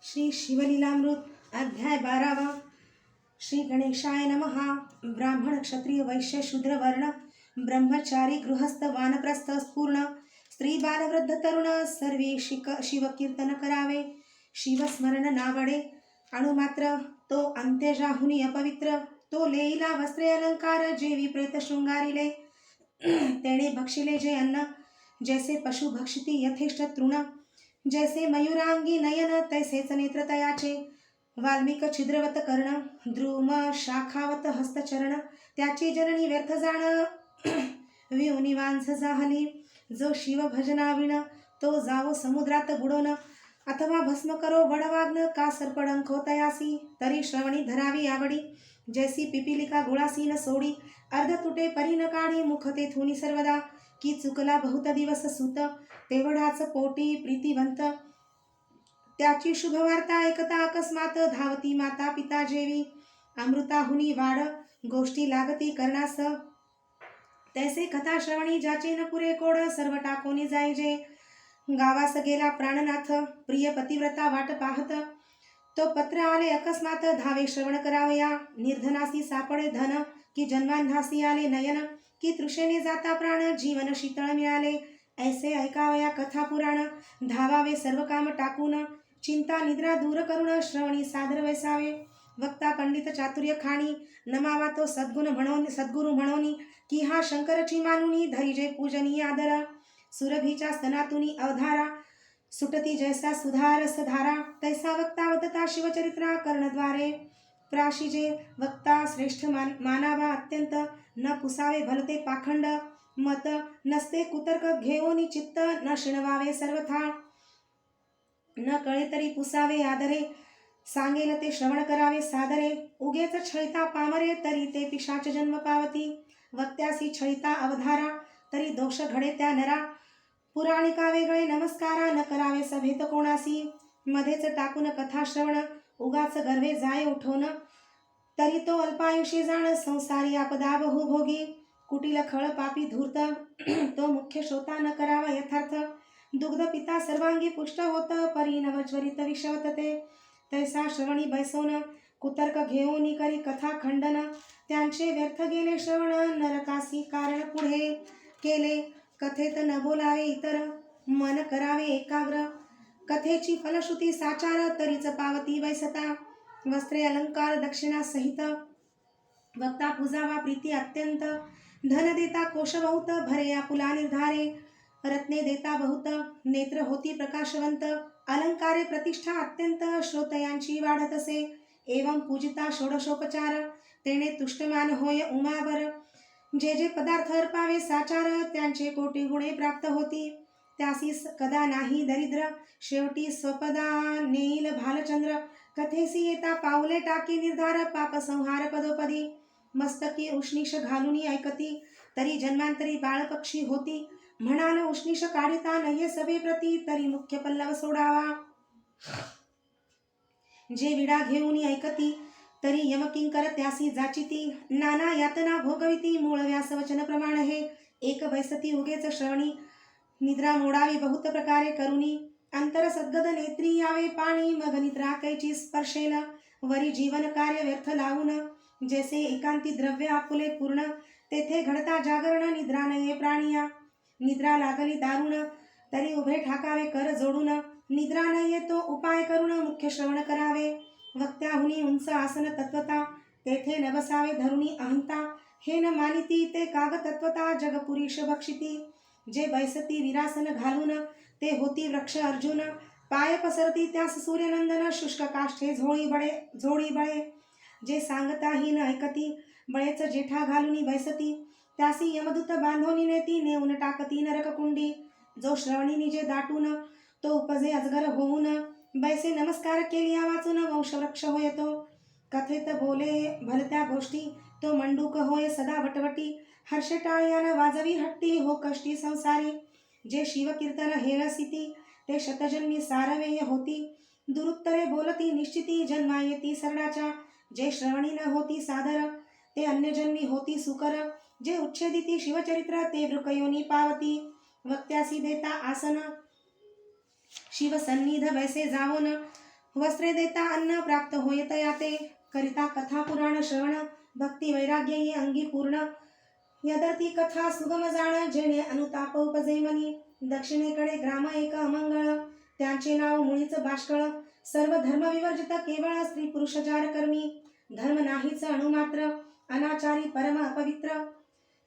श्री शिवलीलामृत अध्याय 12। श्री गणेशाय नमः। ब्राह्मण क्षत्रिय वैश्य शूद्र वर्ण ब्रह्मचारी गृहस्थ वानप्रस्थ पूर्ण स्त्री बाल वृद्ध तरुण सर्वे शिव कीर्तन करावे। शिवस्मरण नावडे अणुमात्र तो अंत्यजाहुनी अपवित्र तो लेईला वस्त्रे अलंकार जे विप्रेत शृंगारिले तेणे भक्षिले जे अन्न जैसे पशु भक्षिती यथेष्ट तृण जैसे मयूरांगी नयन तैसेच नेत्र तयाचे वाल्मिक छिद्रवत कर्ण द्रुम शाखावत हस्तचरण त्याची जननी व्यर्थ जाण विउनिवांस जाहली जो शिव भजनाविण तो जावो समुद्रात बुडोन अथवा भस्म करो वडवाग्न का सर्पडंखो तयासी तरी श्रवणी धरावी आवडी जैसी पिपिलिका गुळासी न सोडी अर्ध तुटे परी न काढी मुख तेथुनी सर्वदा की चुकला बहुत दिवस सुत तेवढाच पोटी प्रीतिवंत त्याची शुभ वार्ता ऐकता अकस्मात धावती माता पिता जेवी अमृताहुनी वाढ गोष्टी लागती करणास तैसे कथा श्रवणी ज्याचे न पुरे कोड सर्व टाकोनी जायजे गावास गेला प्राणनाथ प्रिय पतिव्रता वाट पाहत तो पत्र आले अकस्मात धावे श्रवण करावया निर्धनासी सापडे धन की जन्मांधासी आले नयन की तृषेने जाता प्राण जीवन शीतळ मिळाले ऐसे ऐकावया कथा पुराण धावावे सर्व काम टाकून चिंता निद्रा दूर करून श्रवणी सादर वैसावे वक्ता पंडित चातुर्य खाणी नमावा तो सद्गुरु म्हणोनी की हा शंकरची मानुनी धरिजे पूजनीय आदर सुरभीच्या स्तनातुनी अवधारा सुटती जैसा सुधारस धारा तैसा वक्ता वदता शिवचरित्रा कर्णद्वारे प्राशिजे वक्ता श्रेष्ठ मानावा अत्यंत न पुसावे भलते पाखंड मत नसते कुतर्क घेऊनी चित्त न शिणवावे सर्वथा न कळे तरी पुसावे आदरे सांगेल ते श्रवण करावे सादरे उगेच छळिता पामरे तरी ते पिशाच जन्म पावती वक्त्यासी छळिता अवधारा तरी दोष घडे त्या नरा पुराणिका वेगळे नमस्कारा न करावे सभेत कोणासी मध्येच टाकून कथा श्रवण उगाच गर्वे जाय उठवण तरी तो अल्पायुषी जाण संसारी आपदा बहुभोगी कुटील खळ पापी धूर्त तो मुख्य श्रोता न करावा यथार्थ दुग्ध पिता सर्वांगी पुष्ट होत परी नवज्वरित विषवत ते तैसा श्रवणी बैसोन कुतर्क घेऊनी करी कथा खंडन त्यांचे व्यर्थ गेले श्रवण नरकासी कारण पुढे केले कथेत न बोलावे इतर मन करावे एकाग्र कथेची फलश्रुती साचार तरीच पावती वैसता वस्त्रे अलंकार दक्षिणा सहित वक्ता पूजावा प्रीती अत्यंत धन देता कोश बहुत भरे आपुला निर्धारे रत्ने देता बहुत नेत्र होती प्रकाशवंत अलंकारे प्रतिष्ठा अत्यंत श्रोतयांची वाढत असे एवं पूजिता षोडशोपचार तेने तुष्टमान होय उमावर जे जे पदार्थ अर्पावे साचार त्यांचे कोटी गुणे प्राप्त होती त्यासी कदा नाही दरिद्र शेवटी स्वपदा नेईल भालचंद्र कथेसी येता पाऊले टाकी निर्धार पाप संहार पदोपदी मस्तकी उष्णीश घालुनी ऐकती तरी जन्मांतरी बाळपक्षी होती म्हणाल उष्णीश काढिता नये सभे प्रती तरी मुख्य पल्लव सोडावा जे विडा घेऊन ऐकती तरी यमकिंकर त्यासी जाचिती नाना यातना भोगविती मूळ व्यासवचन प्रमाण हे एक वैसती उगेच श्रवणी निद्रा मोडावी बहुत प्रकारे करुणी अंतर सद्गद नेत्री यावे पाणी मग निद्रा कैची स्पर्शेल वरी जीवन कार्य व्यर्थ लावून जैसे एकांती द्रव्य आपुले पूर्ण तेथे घडता जागरण निद्रा नये प्राणिया निद्रा लागली दारुण तरी उभे ठाकावे कर जोडून निद्रा नये तो उपाय करून मुख्य श्रवण करावे वक्त्याहुनी उंच आसन तत्वता तेथे न बसावे धरुणी अहंता हे न मानिती ते काग तत्वता जगपुरीश भक्षिती जे बैसती विरासन घालून ते होती वृक्ष अर्जुन पाय पसरती त्यास सूर्यनंदन शुष्क काष्ठे झोळी बळे जे सांगताही न ऐकती बळेच जेठा घालुनी बैसती त्यासी यमदूत बांधोनी नेती नेऊन टाकती नरककुंडी जो श्रवणी निजे दाटून तो उपजे अजगर होऊन बैसे नमस्कार केलिया वाचून वंशवृक्ष होय तो कथेत बोले भलत्या गोष्टी तो मंडूक होय सदा वटवटी हर्षे टाळ्यान वाजवी हट्टी हो कष्टी संसारी जे शिवकीर्तन हेळसिती ते शतजन्मी सारवेय होती दुरुत्तरे बोलती निश्चिती जन्मा येती सरणाच्या जे श्रवणी न होती सादर ते अन्यजन्मी होती सुकर जे उच्छेदिती शिवचरित्र ते वृकयोनी पावती वक्त्यासी देता आसन शिवसन्निध वैसे जावोन वस्त्रे देता अन्न प्राप्त होय तया ते करिता कथा पुराण श्रवण भक्ती वैराग्य ही अंगी पूर्ण यदर्थी कथा सुगम जाण जेणे अनुताप उपजे मनी दक्षिणेकडे ग्राम एक अमंगळ त्यांचे नाव मुळीच बाष्कळ सर्व धर्म विवर्जित केवळ स्त्री पुरुष जार कर्मी धर्म नाहीच अणुमात्र अनाचारी परम अपवित्र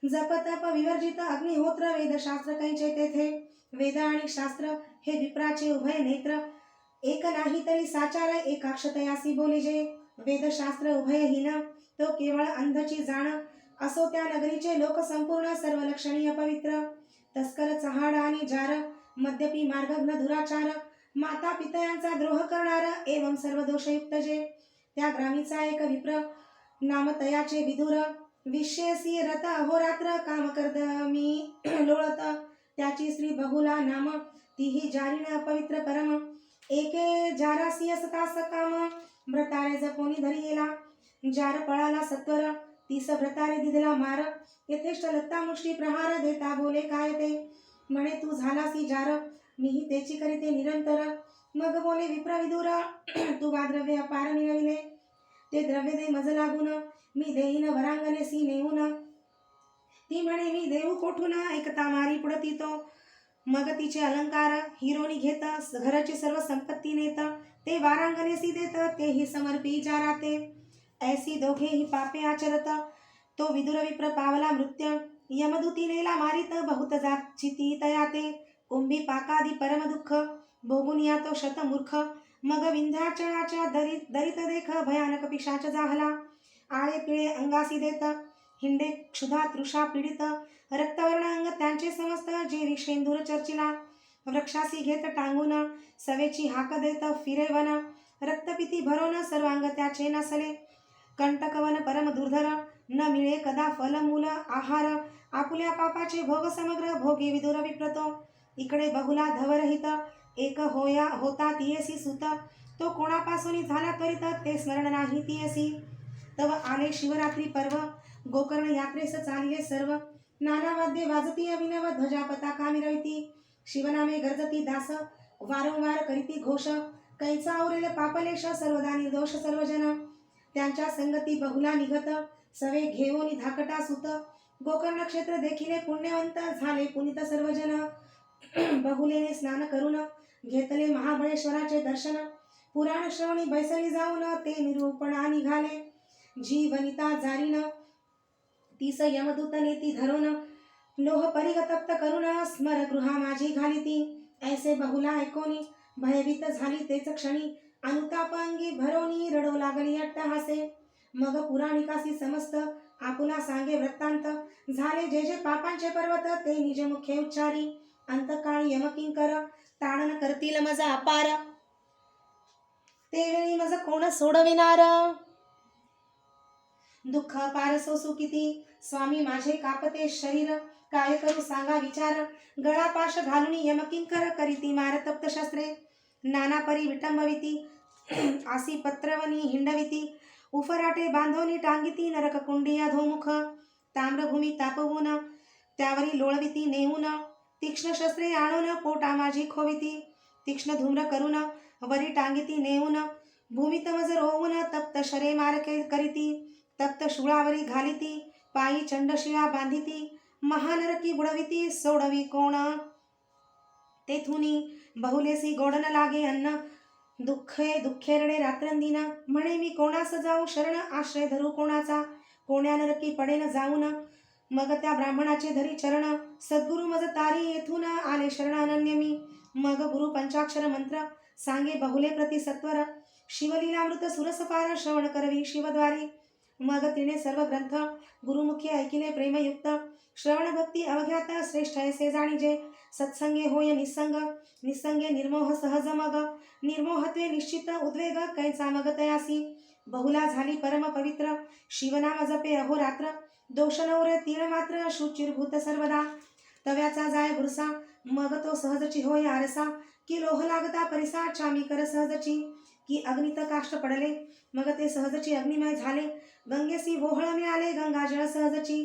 जप तप विवर्जित अग्निहोत्र वेदशास्त्र कैचे तेथे वेद आणि शास्त्र हे विप्राचे उभय नेत्र एक नाही तरी साचार एकाक्षतयासी बोलिजे वेदशास्त्र उभयहीन तो केवळ अंधची जाण असो त्या नगरीचे लोक संपूर्ण सर्व लक्षणीय पवित्र तस्कर चहाड आणि जार मद्यपी मार्गघ्न दुराचार माता पितयांचा द्रोह करणार एवं सर्व दोषयुक्त जे त्या ग्रामीचा एक विप्र नाम तयाचे विदुर विशेषी रत अहोरात्र काम कर्दमी लोळत त्याची स्त्री बहुला नाम तीही जारीन अपवित्र परम एके जारासी असता सकाम व्रतारे जपोनी धरी गेला जार पळाला सत्वर तीस व्रतारे दिधला मार यथेष्ट लत्ता मुष्टी प्रहार देता बोले काय ते म्हणे तू झालासी जार मीही तेची करीते निरंतर मग बोले विप्रविदुर तू वाद्रव्य अपार मिळविले ते द्रव्य दे मज लागून मी देईन वरांगणेसी नेऊन ती म्हणे मी देऊ कोठून ऐकता मारी पुढती तो मग तिचे अलंकार हिरोनी घेत घराची सर्व संपत्ती नेत ते वारांगणेसी देत तेही समर्पी जाराते ऐसी दोघेही पापे आचरत तो विदुर विप्र पावला मृत्य यमदूती नेला मारित बहुत जाचिती तयाते कुंभी पाकादी परम दुःख भोगून या तो शतमूर्ख मग विंध्याचळाच्या दरित देख भयानक पिशाच जाहला आळे पिळे अंगासी देत हिंडे क्षुधा तृषा पीडित रक्तवर्ण अंग त्यांचे समस्त जे विषेंदूर चर्चिला वृक्षासी घेत टांगून सवेची हाक देत फिरेवन रक्तपिती भरोन सर्वांग त्याचे नसले कंटकवन परम दुर्धर न मिळे कदा फल मूल आहार आपुल्या पापाचे भोग समग्र भोगे विदुर विप्रतो इकडे बहुला धवरहित एक होता तियेसी सुत तो कोणापासून झाला त्वरित ते स्मरण नाही तियेसी तव आले शिवरात्री पर्व गोकर्ण यात्रेस चालले सर्व नाना वाद्ये वाजती अभिनव ध्वजा पताका मिरविती शिवनामे गर्जती दास वारंवार करीती घोष कैचा उरेल पापलेश सर्वदा निर्दोष सर्वजन त्यांच्या संगती बहुला निघत सवे घेऊन धाकटा सुत गोकर्ण क्षेत्र देखिले पुण्यवंत झाले पुनित सर्वजन बहुलेने स्नान करून घेतले महाबळेश्वराचे दर्शन पुराण श्रवणी बैसली जाऊन ते निरूपणा निघाले जीवनिता जारीन तीस यमदूत नेती धरून लोह परिगतप्त करून स्मर गृहा माझी घालिती ऐसे बहुला ऐकोनी भयभीत झाली तेच क्षणी अनुताप अंगी भरोनी रडो लागली अट्टहासे मग पुराणिकासी समस्त आपुला सांगे वृत्तांत झाले जे जे पापांचे पर्वत ते निज मुखे उच्चारी अंतकाळी यमकिंकर ताडन करतील मज अपार ते वेळी मज कोण सोडविनार दुःख पार सोसू किती स्वामी माझे कापते शरीर काय करू सांगा विचार गळापाश घालून यमकिंकर करीती मारतप्त शस्त्रे नाना परी विटंबविती आसी पत्रवनी हिंडविती उफराटे बांधवनी टांगिती नरक कुंडी अधोमुख ताम्रभूमी तापवून त्यावरी लोळविती नेऊन तीक्ष्ण शस्त्रे आणून पोटा माझी खोविती तीक्ष्ण धूम्र करून वरी टांगिती नेऊन भूमित मज रोवून तप्त शरे मारके करीती तप्त शूळावरी घालिती पायी चंडशिळा बांधिती महानरकी बुडविती सोडवी कोण तेथुनी बहुलेसी गोडन लागे अन्न दुःखे रडे रात्रंदिना म्हणे मी कोणास जाऊ शरण आश्रय धरू कोणाचा कोण्या नरकी पडेन जाऊन मग त्या ब्राह्मणाचे धरी चरण सद्गुरु मज तारी येथून आले शरण अनन्य मी मग गुरु पंचाक्षर मंत्र सांगे बहुले प्रति सत्वर शिवलीलामृत सुरसपार श्रवण करवी शिवद्वारी मग तिने सर्व ग्रंथ गुरुमुखी ऐकिले प्रेमयुक्त श्रवण भक्ती अवघ्यात श्रेष्ठ ऐसे जाणीजे सत्संगे होय निसंग निसंगे निर्मोह सहज मग निर्मोहत्वे निश्चित उद्वेग कैचा मग तयासी बहुला झाली परम पवित्र शिवनाम जपे अहोरात्र दोष नवरे तीळ मात्र शुचिरभूत सर्वदा तव्याचा जाय बुरसा मग तो सहजची होय आरसा की लोह लागता परिसा चामी कर सहजची की अग्नित काष्ट पडले मग ते सहजची अग्निमय झाले गंगेसी वोहळ मिळाले गंगाजळ सहजची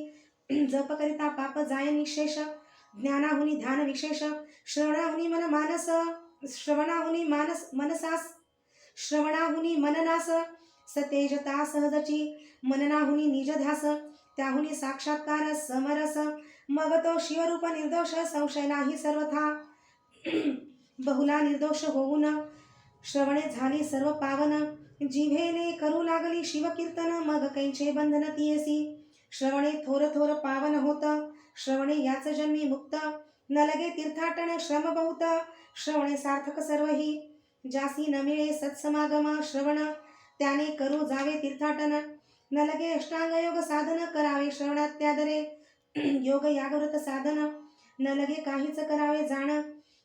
जप करिता पाप जाय निशेष ज्ञानाहुनी ध्यान विशेष श्रवणाहुनी मन मानस श्रवणाहुनी मानस मनसास श्रवणाहुनी मननास सतेजता सहजची मननाहुनी निजध्यास त्याहुनी साक्षात्कार समरस मग तो शिवरूप निर्दोष संशय नाही सर्वथा बहुला निर्दोष होऊन श्रवणे झाली सर्व पावन जिभेने करू लागली शिवकीर्तन मग कैंचे बंधन तियसी श्रवणे थोर थोर पावन होत श्रवणे याच जन्मी मुक्त न लगे तीर्थाटन श्रम बहुत श्रवणे सार्थक सर्वही जासी न मिळे सत्समागम श्रवण त्याने करू जावे तीर्थाटन न लगे अष्टांग योग साधन करावे श्रवणात त्यादरे योग यागव्रत साधन न लगे काहीच करावे जाण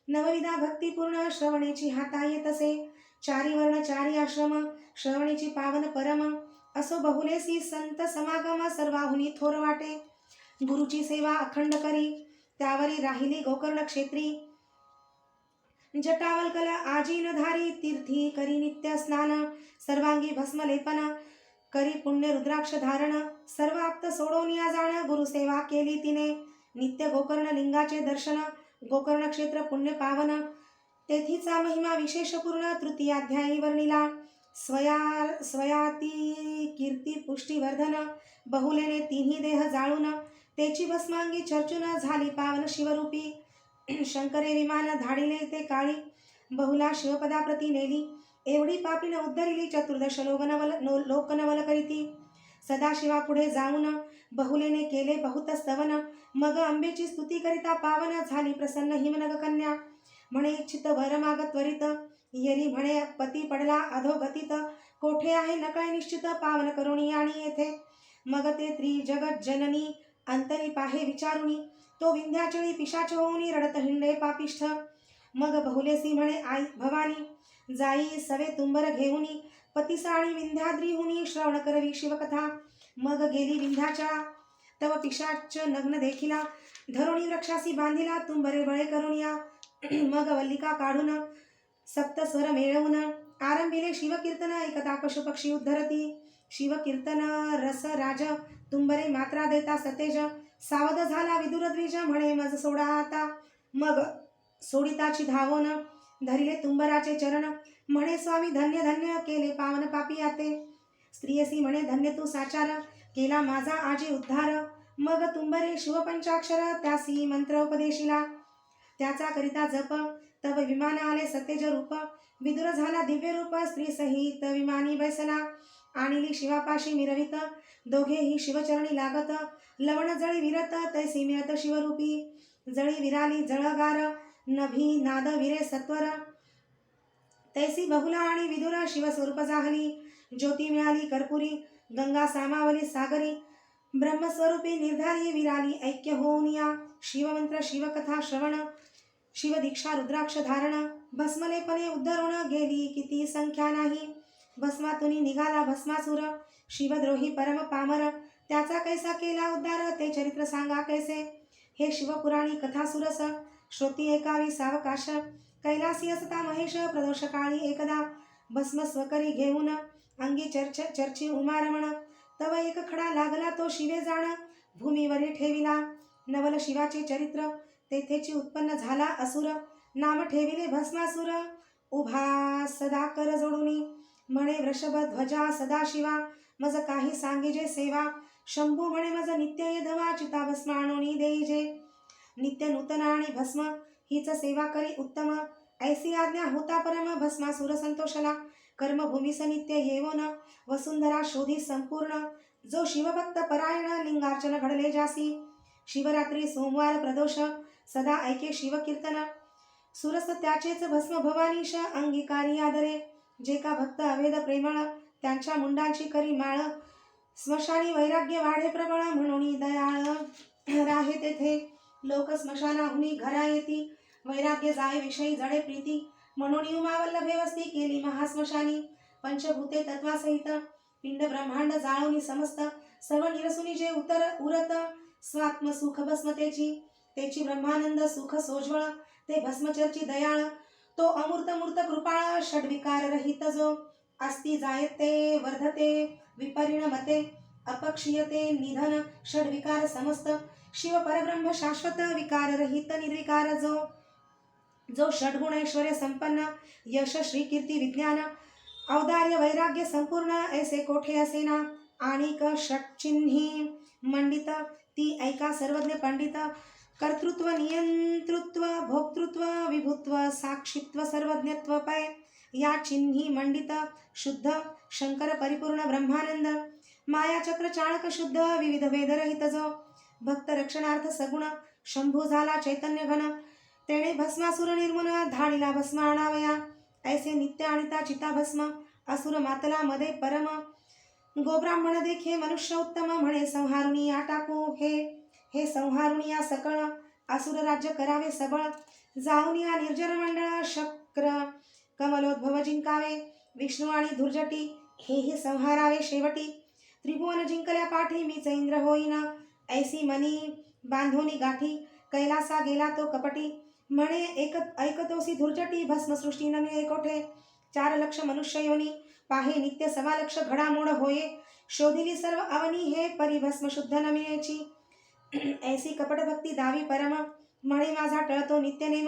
नवविधा भक्तिपूर्ण श्रवणेची हाता येतसे चारी वर्ण चारी आश्रम श्रवणेची पावन परम असो बहुलेसी संत समागम सर्वाहुनी थोर वाटे गुरुची सेवा अखंड करी त्यावरी राहिली गोकर्ण क्षेत्री जटावल्कल आजीनधारी तीर्थी करी नित्य स्नान सर्वांगी भस्म लेपन करी पुण्य रुद्राक्ष धारण सर्व आप्त सोडून या जाण गुरुसेवा केली तिने नित्य गोकर्ण लिंगाचे दर्शन गोकर्ण क्षेत्र पुण्य पावन तेथीचा महिमा विशेषपूर्ण तृतीयाध्यायी वर्णिला स्वयाती कीर्ती पुष्टीवर्धन बहुलेने तिन्ही देह जाळून तेची भस्मांगी चर्चून झाली पावन शिवरूपी शंकरे विमान धाडिले ते काळी बहुला शिवपदाप्रती नेली एवढी पापीन उद्धरिली चतुर्दश लोकनवल करीती सदाशिवा पुढे जाऊन बहुलेने केले बहुत स्तवन मग अंबेची स्तुती करिता पावन झाली प्रसन्न हिमनग कन्या म्हणे इच्छित वर माग त्वरित येली म्हणे पती पडला अधोगतीत कोठे आहे नकळे निश्चित पावन करुणी आणि येथे मग ते त्रिजगत जननी अंतरी पाहे विचारुनी तो विंध्याचळी पिशाच होऊनी रडत हिंडे पापिष्ठ मग बहुलेसी म्हणे आई भवानी जाई सवे तुंबर घेऊनी पतिसाणी विंध्याद्रीहुनी श्रवण करवी शिवकथा मग गेली विंध्याच्या तव पिशाच नग्न देखिला धरुणी वृक्षासी बांधिला तुंबरे बळे करून या मग वल्लिका काढून सप्त स्वर मिळवून आरंभिले शिवकीर्तन एकदा पशुपक्षी उद्धरती शिवकीर्तन रस राज तुंबरे मात्रा देता सतेज सावध झाला विदुरद्विज म्हणे मज सोडा आता मग सोडिताची धावोन धरिले तुंबराचे चरण म्हणे स्वामी धन्य धन्य केले पावन पापी आते स्त्रियसी म्हणे धन्य तू साचार केला माझा आजी उद्धार मग तुंबरे शिवपंचाक्षर त्यासी मंत्र उपदेशिला त्याचा करिता जप तव विमान आले सतेज रूप विदुर झाला दिव्य रूप स्त्री सहित विमानी बैसला आणिली शिवापाशी मिरवित दोघेही शिवचरणी लागत लवण जळी विरत तैसी मिळत शिवरूपी जळी विराली जळगार नभी नाद विरे सत्वर तैसी बहुला आणि विदुर शिवस्वरूप जाहली ज्योती मिळाली कर्पुरी गंगा सामावली सागरी ब्रह्मस्वरूपी निर्धारी विराली ऐक्य होऊन या शिवमंत्र शिवकथा श्रवण शिवदीक्षा रुद्राक्ष धारण भस्मलेपणे उद्धरुण गेली किती संख्या नाही भस्मातुनी निघाला भस्मासुर शिवद्रोही परम पामर त्याचा कैसा केला उद्धार ते चरित्र सांगा कैसे हे शिवपुराणी कथा सुरस श्रोती ऐकावी सावकाश कैलासी असता महेश प्रदोष काळी एकदा भस्म स्वकरी घेऊन अंगी चर्ची उमारमण तव एक खडा लागला तो शिवे जाण भूमीवरी ठेविला नवल शिवाचे चरित्र तेथेची उत्पन्न झाला असुर नाम ठेविले भस्मासुर उभा सदा कर जोडुनी म्हणे वृषभ ध्वजा सदाशिवा मज काही सांगेजे सेवा शंभू म्हणे मज नित्य येधवा चिता भस्माणोनी देईजे नित्य नूतन आणि भस्म हीच सेवा करी उत्तम ऐसी आज्ञा होता परम भस्मासुर संतोषला कर्मभूमीस नित्य येवोन वसुंधरा शोधी संपूर्ण जो शिवभक्त परायण लिंगार्चन घडले जासी शिवरात्री सोमवार प्रदोष सदा ऐके शिवकीर्तन सुरस त्याचेच भस्म भवानीश अंगीकारी आदरे जे का भक्त अवेद प्रेमळ त्यांच्या मुंडांची करी माळ स्मशानी वैराग्य वाढे प्रबळ म्हणून दयाळ राहे तेथे लोक स्मशानाहुनी घरा येती वैराग्य जाय विषयी जडे प्रीती म्हणून उमावल्लभे वस्ती केली महास्मशानी पंचभूते तत्वासहित पिंड ब्रह्मांड जाळोनी समस्त सर्व निरसुनी जे उरत स्वात्म सुख भस्मतेची तेची ब्रह्मानंद सुख सोज्वळ ते भस्मचर्ची दयाळ तो अमूर्त मूर्त कृपाळ षड्विकार रहित जो अस्ति जायते वर्धते विपरिणमते अपक्षीयते निधन षड्विकार समस्त शिव परब्रह्म शाश्वत विकार रहित निर्विकार जो षड्गुण ऐश्वर्य संपन्न यश श्री कीर्ती विज्ञान औदार्य वैराग्य संपूर्ण ऐसे कोठे असेना. आणिक षटचिन्ही मंडित ती ऐका सर्वज्ञ पंडित. कर्तृत्व नियंतृत्व भोक्तृत्व विभुत्व साक्षित्व सर्वज्ञत्व पै. या चिन्ही मंडित शुद्ध शंकर परिपूर्ण ब्रह्मानंद. मायाचक्र चाळक शुद्ध विविध वेदरहित जो. भक्त रक्षणार्थ सगुण शंभू झाला चैतन्य घन. तेणे भस्मासुर निर्मून धाडिला भस्म आणावया. ऐसे नित्य आणिता चिता भस्म असुर मातला मध्ये परम. गोब्राह्मण देखे मनुष्य उत्तम म्हणे संहारुणी या टाकू हे. हे संहारुणी या सकळ असुर राज्य करावे सबळ. जाऊन या निर्जर मंडळ शक्र कमलोद्भव जिंकावे. विष्णू आणि धुर्जटी हे संहारावे शेवटी. त्रिभुवन जिंकल्या पाठी मीच इंद्र होईना. ऐसी मनी बांधोनी गाठी कैलासा गेला तो कपटी. म्हणे ऐकतोसी धुर्जटी भस्मसृष्टी न मिळे कोठे. 4 लक्ष मनुष्य योनी पाहे नित्य 6 लक्ष घडामोड होये. शोधिली सर्व अवनी हे परी भस्म शुद्ध न मिळेची. ऐसी कपट भक्ती दावी परम म्हणे माझा टळतो नित्य नेम.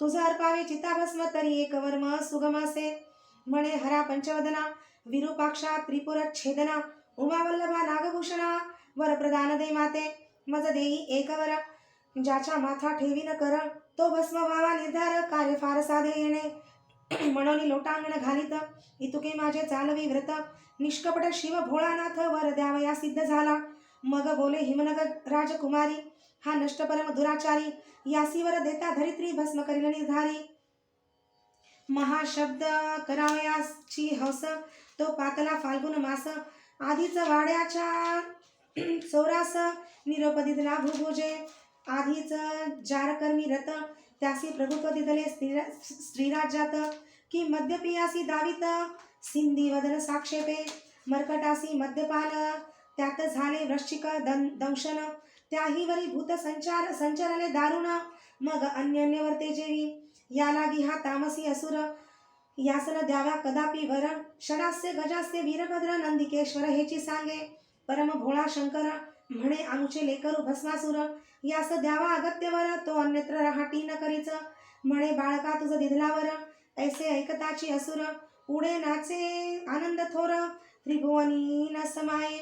तुझं अर्पावे चिताभस्म तरी एक वर्म सुगम असे. म्हणे हरा पंचवदना विरूपाक्षा त्रिपुर छेदना. उमावल्लभा नागभूषणा वरप्रदान दे माते. मज देई एक वर ज्याच्या माथा ठेवी न कर. तो भस्म व्हावा निर्धार कार्य फार साधे येणे. म्हणून लोटांगण घालित इतुके माझे चालवी व्रत. निष्कपट शिव भोळानाथ वर द्यावया सिद्ध झाला. मग बोले हिमनगर राजकुमारी हा नष्ट परम दुराचारी. यासीवर देता धरित्री भस्म करील निर्धारी. महाशब्द करावयाची हौस तो पातला फाल्गुन मास. आधीच वाड्याच्या चौरास निरोप दिदला भुभुजे. आधीच जारकर्मी रत त्यासी प्रभुत्व दिदले स्त्रीराज्यात. की मद्यपियासी दावित सिंधी वदन साक्षेपे. मर्कटासी मद्यपान त्यात झाले वृश्चिक दंशन. त्याहीवरी भूत संचरले दारुण. मग अन्य वर्ते जेवी. या लागी हा तामसी असुर यासन द्यावा कदापि वर. षडास्य गजास्य वीरभद्र नंदिकेश्वर हेची सांगे. परम भोळा शंकर म्हणे आमुचे लेकरू भस्मासुर. यास द्यावा अगत्यवर तो अन्यत्र राहाटी न करीच. म्हणे बाळका तुझ दिधलावर ऐसे ऐकताची असुर. पुढे नाचे आनंद थोर त्रिभुवनी न समाये.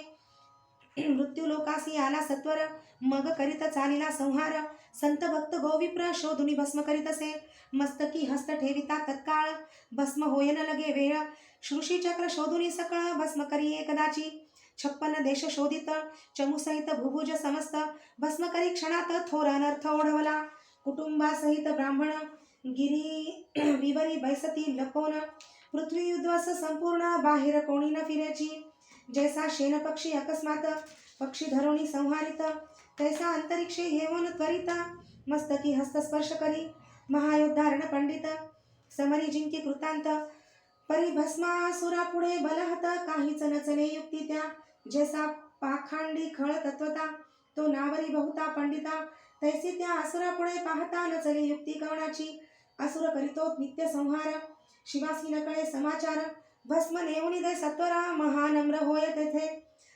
मृत्यू लोकासी आला सत्वर मग करीत चालिला संहार. संत भक्त गोविप्र शोधुनी भस्म करीत असे. मस्तकी हस्त ठेविता तत्काळ भस्म होयन लगे वेळ. श्रुषीचक्र शोधुनी सकळ भस्म करी एकदाची. 56 देश शोधित चमूसहित भुभुज समस्त. भस्म करी क्षणात थोर अनर्थ ओढवला. कुटुंबासहित ब्राह्मण गिरी विवरी बैसती लपवून. पृथ्वी उद्ध्वस संपूर्ण बाहेर कोणी न फिरेची. जैसा शेन पक्षी अकस्मात पक्षी धरोणी संहारित. तैसा अंतरिक्षे येऊन त्वरित मस्तकी हस्तस्पर्श करी. महायोद्धारण पंडित समरी जिंकी कृतांत. परी भस्मासुरा पुढे बलहत काहीच नचले युक्ती त्या. जैसा पाखांडी खळ तत्वता तो नावरी बहुता पंडिता. तैसी त्या असुरा पुढे पाहता नचले युक्ती कवणाची. असुर करीतो नित्य संहार शिवासी न कळे समाचार. भस्म नेऊनी दे सत्वरा महानम्र होय तेथे.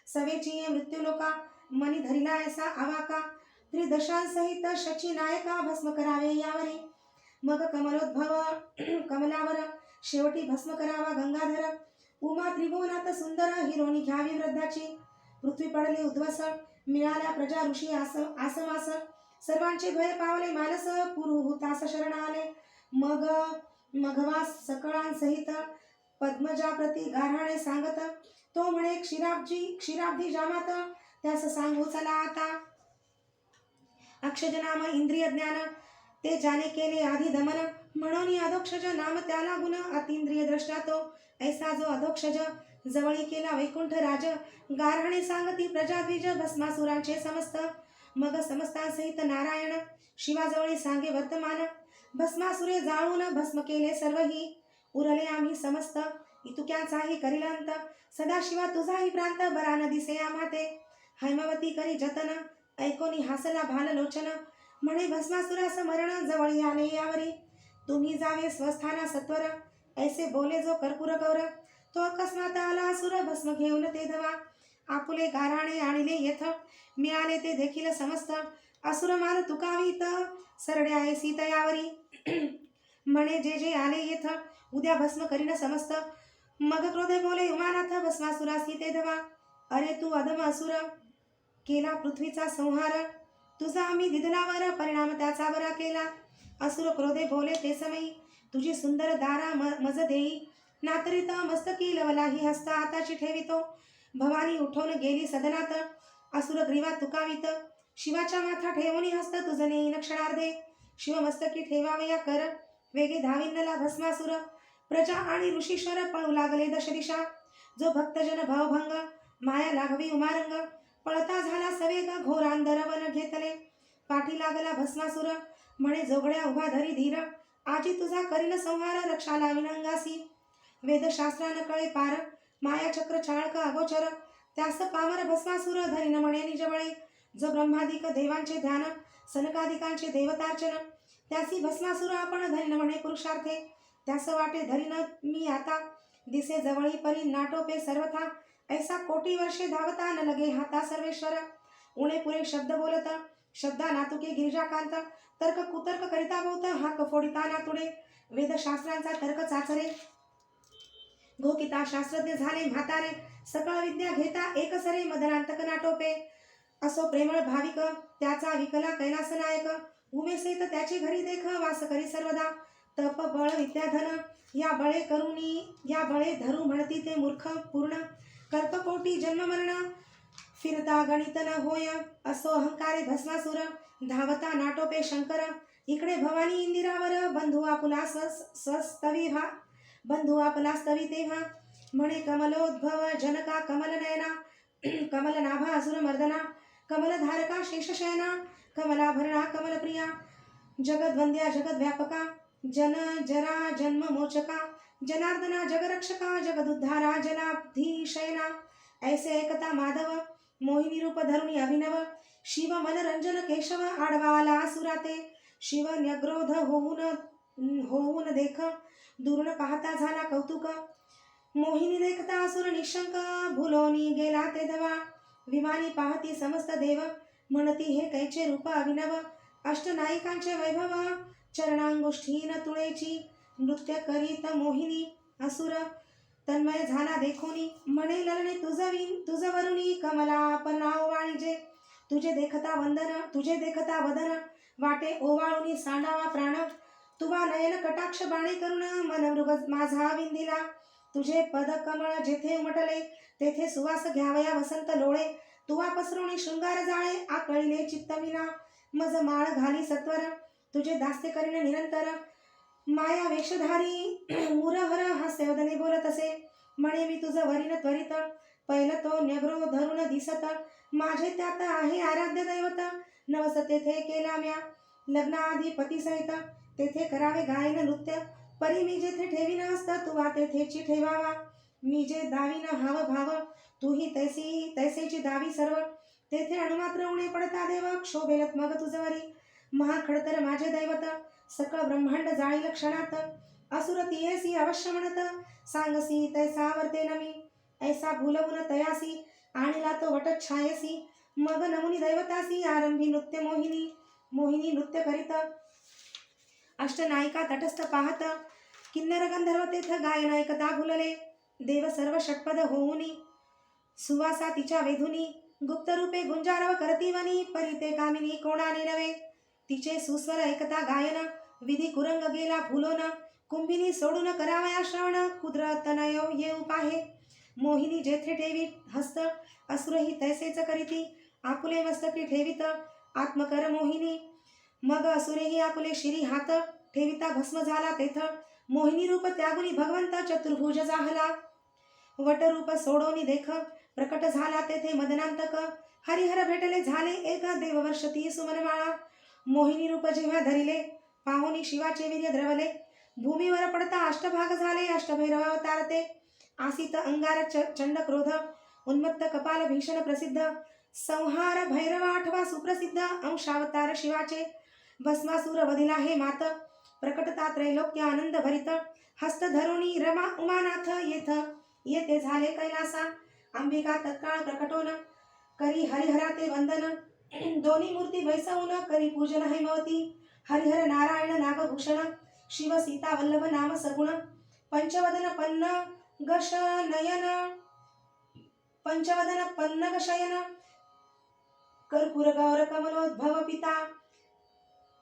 सवेची मृत्यू लोका मनी धरिला ऐसा आवाका. त्रिदशांसहित शची नायका भस्म करावे यावरी. मग कमलोद्भव कमलावर शेवटी भस्म करावा गंगाधर. उमा त्रिभुवनात सुंदर हिरोणी घ्यावी वृद्धाची. पृथ्वी पडली उद्ध्वस मिळाल्या प्रजा ऋषी आसमास. सर्वांचे भय पावले मानस पुरुहुतास शरण आले. मग मघवा सकळांसहित पद्मजाप्रती गाऱ्हाणे सांगत. तो म्हणे क्षीराब्धी जामात त्यास सांगू चला आता. अक्षज नाम इंद्रिय ज्ञान ते जाने केले आधी दमन. म्हणून अधोक्षज नाम त्याला गुण अतिंद्रिय द्रष्टा तो. ऐसा जो अधोक्षज जवळी केला वैकुंठ राज. गाऱ्हाणे सांगती प्रजाद्विज भस्मासुरांचे समस्त. मग समस्तांसहित नारायण शिवाजवळी सांगे वर्तमान. भस्मासुरे जाळून भस्म केले सर्वही. उरले आम्ही समस्त इतुक्याचाही करील अंत. सदाशिवा तुझाही प्रांत बरा न दिसे आम्हाते. हैमवती करी जतन ऐकोनी हासला भाल लोचन. म्हणे भस्मासुरास मरण जवळी आले यावरी. तुम्ही जावे स्वस्थाना सत्वर. ऐसे बोले जो कर्पूर गौर. तो अकस्मात आला असुर भस्म घेऊन ते धवा. आपुले गाऱ्हाणे आणले येथ मिळाले ते देखील समस्त. असुर मान तुकावीत सरड्या ऐसी तयावरी. म्हणे जे जे आले येथ उद्या भस्म करीन समस्त. मग क्रोधे बोले उमानाथ भस्मासुरासी ते धवा. अरे तू अधम असुर, केला पृथ्वीचा संहार. तुझा आम्ही दिदलावर परिणाम त्याचा बरा केला. असुर क्रोधे बोले ते समयी, तुझी सुंदर दारा मज देई. नातरित मस्तकी लवलाही हस्ता आताची ठेवितो. भवानी उठवून गेली सदनात, असुर ग्रीवा तुकावित. शिवाच्या माथा ठेवून हस्त तुझ नेईन क्षणार्धे. शिवमस्तकी ठेवावया कर, वेगे धाविनला भस्मासुर. प्रजा आणि ऋषीश्वर पळू लागले दश दिशा. जो भक्तजन भावभंग, माया लागवी उमारंग. पळता झाला सवेग, घोरांदर वन घेतले. पाठी लागला भस्मासुर, म्हणे जोगड्या उभा धरी धीर. आजी तुझा करीन संहार, रक्षा लावीन अंगासी. वेदशास्त्रान कळे पार, मायाचक्र चाळक अगोचर. त्यास पामर भस्मासुर, धरीन म्हणे निजबळे. जो ब्रह्मादिक देवांचे ध्यान, सनकादिकांचे देवतार्चन. त्यासी भस्मासुर आपण धरीन म्हणे पुरुषार्थे. त्यास वाटे धरीन मी आता, दिसे जवळी परी नाटोपे सर्वथा. ऐसा कोटी वर्षे धावता, न लगे हाता सर्वेश्वर. उणे पुरे शब्द बोलत, शब्दा नातुके गिरिजाकांत. तर्क कुतर्क करिता बहुत, हाक फोडिता नातुडे. वेदशास्त्रांचा तर्क चाचरे, घोकिता शास्त्रज्ञ झाले म्हातारे. सकळ विद्या घेता एकसरे, मदनांतक नाटोपे. असो प्रेमळ भाविक, त्याचा विकला कैलास नायक. उमेसेत त्याची घरी देख, वास करी सर्वदा. तप बळ विद्याधन, या बळे धरू म्हणती ते मूर्ख पूर्ण. कल्पकोटी जन्म मरण, फिरता गणित न होय. असो अहंकारे भस्मासुर, धावता नाटोपे शंकर. इकडे भवानी इंदिरावर, बंधू आपुला स्तवी तेव्हा. म्हणे कमलोद्भव जनका कमल नयना. कमल नाभा असुर मर्दना, कमलधारका शेषशयना. कमलाभरणा कमलप्रिया, जगद्वंद्या जगद्व्यापका. जन जरा जन्म मोचका, जनार्दना जगरक्षका. जगदुद्धारा जलाधीशयना. ऐसे एकता माधव, मोहिनी रूप धरुणी अभिनव. शिव मनरंजन केशव, आडवा आला असुराते. शिव न्यग्रोध होऊन देख, दुरून पाहता झाला कौतुक. मोहिनी देखता असुर निशंक, भुलोनी गेला ते धवा. विमानी पाहती समस्त देव, म्हणती हे कैचे रूप अभिनव. अष्टनायिकांचे वैभव, चरणांगुष्ठीन तुळेची. नृत्य करीत मोहिनी असुर, तन्मय झाला देखोनी. म्हणे ललने तुझवरुनी, कमला नाव वाणिजे. तुझे देखता वदन, वाटे ओवाळुनी सांडावा प्राण. तुवा नयन कटाक्ष बाणे करुण, मनमृग माझा विंदिला. तुझे पद कमळ जेथे उमटले, तेथे सुवास घ्यावया वसंत लोळे. तुवा पसरुणी शृंगार जाळे, आकळिले चित्तविना. मज माळ घाली सत्वर, तुझे दास्ते करीन निरंतर. माया वेशधारी मुरहर, हास्यवदने बोलत असे. म्हणे मी तुझ वरीन त्वरित, पैल तो न्यग्रो धरून दिसत. माझे त्यात आहे आराध्य दैवत, नवस तेथे केला म्या. लग्नाआधी पतीसहित, तेथे करावे गायन नृत्य. परी मी जेथे ठेवीन हस्त, तुवा तेथेची ठेवावा. मी जे दावीन हाव भाव, तूही तैसेची दावी सर्व. तेथे अणुमात्र उणे पडता देव, क्षोभेलत मग तुझवरी. महाखडतर माझे दैवत, सकळ ब्रह्मांड जाळील क्षणात. असुर तियेसी अवश्य म्हणत, सांगसी तैसा वर्तेन मी. ऐसा भूलवून तयासी, आणिला तो वटत छायसी. मग नमुनी दैवतासी, आरंभी नृत्य मोहिनी नृत्य करीत. अष्टनायिका तटस्थ पाहत, किन्नर गंधर्व तेथ गायन ऐकता भुलले. देव सर्व षटपद होऊनी, सुवासा तिच्या वेधुनी. गुप्तरूपे गुंजारव करतीवनी, परी ते कामिनी कोणाने नव्हे. तिचे सुस्वर ऐकता गायन, विधी कुरंग गेला भुलोन. कुंभिनी सोडून करावया श्रवण, कुद्रत नयो येऊ पाहे. मोहिनी जेथे ठेवी हस्त, असुरही तैसेच करीती. आपुले मस्तकी ठेवित, आत्मकर मोहिनी. मग असुरेही आपुले शिरी हात, ठेविता भस्म झाला तेथ. मोहिनी रूप त्यागुनी भगवंत, चतुर्भुज जाहला. वटरूप सोडोनी देख, प्रकट झाला तेथे मदनांतक. हरिहर भेटले झाले एक, देववर्ष ती सुमनमाळा. मोहिनी रूप जेव्हा धरिले, पाहुनी शिवाचे वीर्य द्रवले. भूमीवर पडता अष्टभाग झाले, अष्टभैरव अवतारते. आसित अंगार चंड क्रोध, उन्मत्त कपाल भीषण प्रसिद्ध. संहार भैरव आठवा सुप्रसिद्ध, अंशावतार शिवाचे. भस्मासुर वधिला हे मात, प्रकटता त्रैलोक्य आनंद भरित. हस्त धरुणी रमा उमानाथ, येथे झाले कैलासा. अंबिका तत्काळ प्रकटोन, करी हरिहरा ते वंदन. दोन्ही मूर्ती बैसवून, करी पूजन हैमवती. हरिहर नारायण नागभूषण, शिव सीता वल्लभ नाम सगुण. पंचवदन पन्न गश नयन पंचवदन पन्नग शयन कर्पूर गौर कमलोद्भव पिता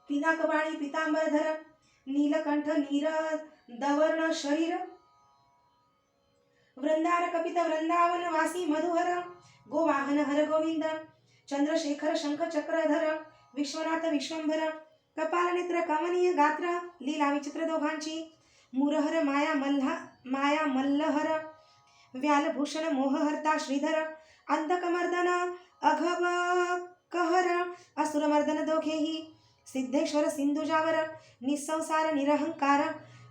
पिनाकवाणी पितांबरधर नीलकंठ नीर दवर्ण शरीर वृंदार कपित वृंदावन वासी मधुहर गोवाहन हर गोविंद चंद्रशेखर शंख चक्रधर विश्वनाथ विश्वंभर कपाल नेत्र कमनीय गात्र लीला विचित्र दोघांची मुरहर माया मल्लहर व्यालभूषण मोहहर्ता श्रीधर अंधकमर्दन अघव कहर असुरमर्दन दोघेही सिद्धेश्वर सिंधुजावर निसंसार निरहंकार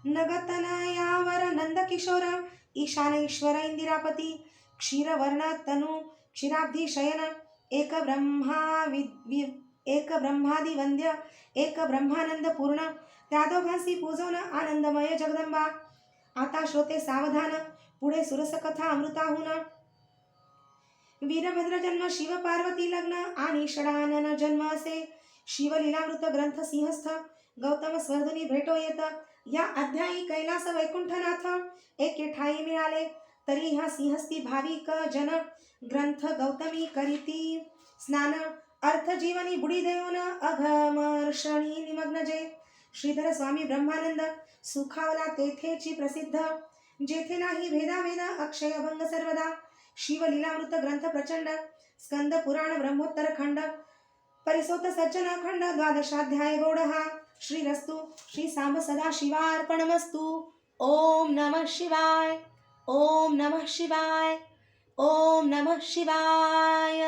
नगतनयावर नंदकिशोर ईशान ईश्वर इंदिरापती क्षीरवर्ण तनु क्षीराब्धी शयन एक ब्रह्मादि वंद्य एक ब्रह्मानंद पूर्ण त्या दोघांशी पूजवण आनंदमय जगदंबा आता श्रोते सावधान पुढे सुरस कथा अमृताहून वीरभद्र जन्म शिव पार्वती लग्न आणि षडानन जन्म असे शिवलीलामृत ग्रंथ सिंहस्थ गौतम स्वर्धुनी भेटो येत या अध्यायी कैलास वैकुंठनाथ एके ठाई मिळाले तरी ह्या सिंहस्ती भाविक जन ग्रंथ गौतमी करीती स्नान अर्थ जीवनी बुडी देऊन अघमर्षणी निमग्न जे श्रीधर स्वामी ब्रह्मानंद सुखावला तेथेची प्रसिद्ध जेथे नाही भेदाभेद अक्षय भंग सर्वदा शिवलीलामृत ग्रंथ प्रचंड स्कंद पुराण ब्रह्मोत्तर खंड परिसोत सज्जन खंड द्वादशाध्याय गौडहा श्रीरस्तु श्री सांब सदा शिवार्पणमस्तु ओम नमः शिवाय ओम नमः शिवाय ओम नमः शिवाय।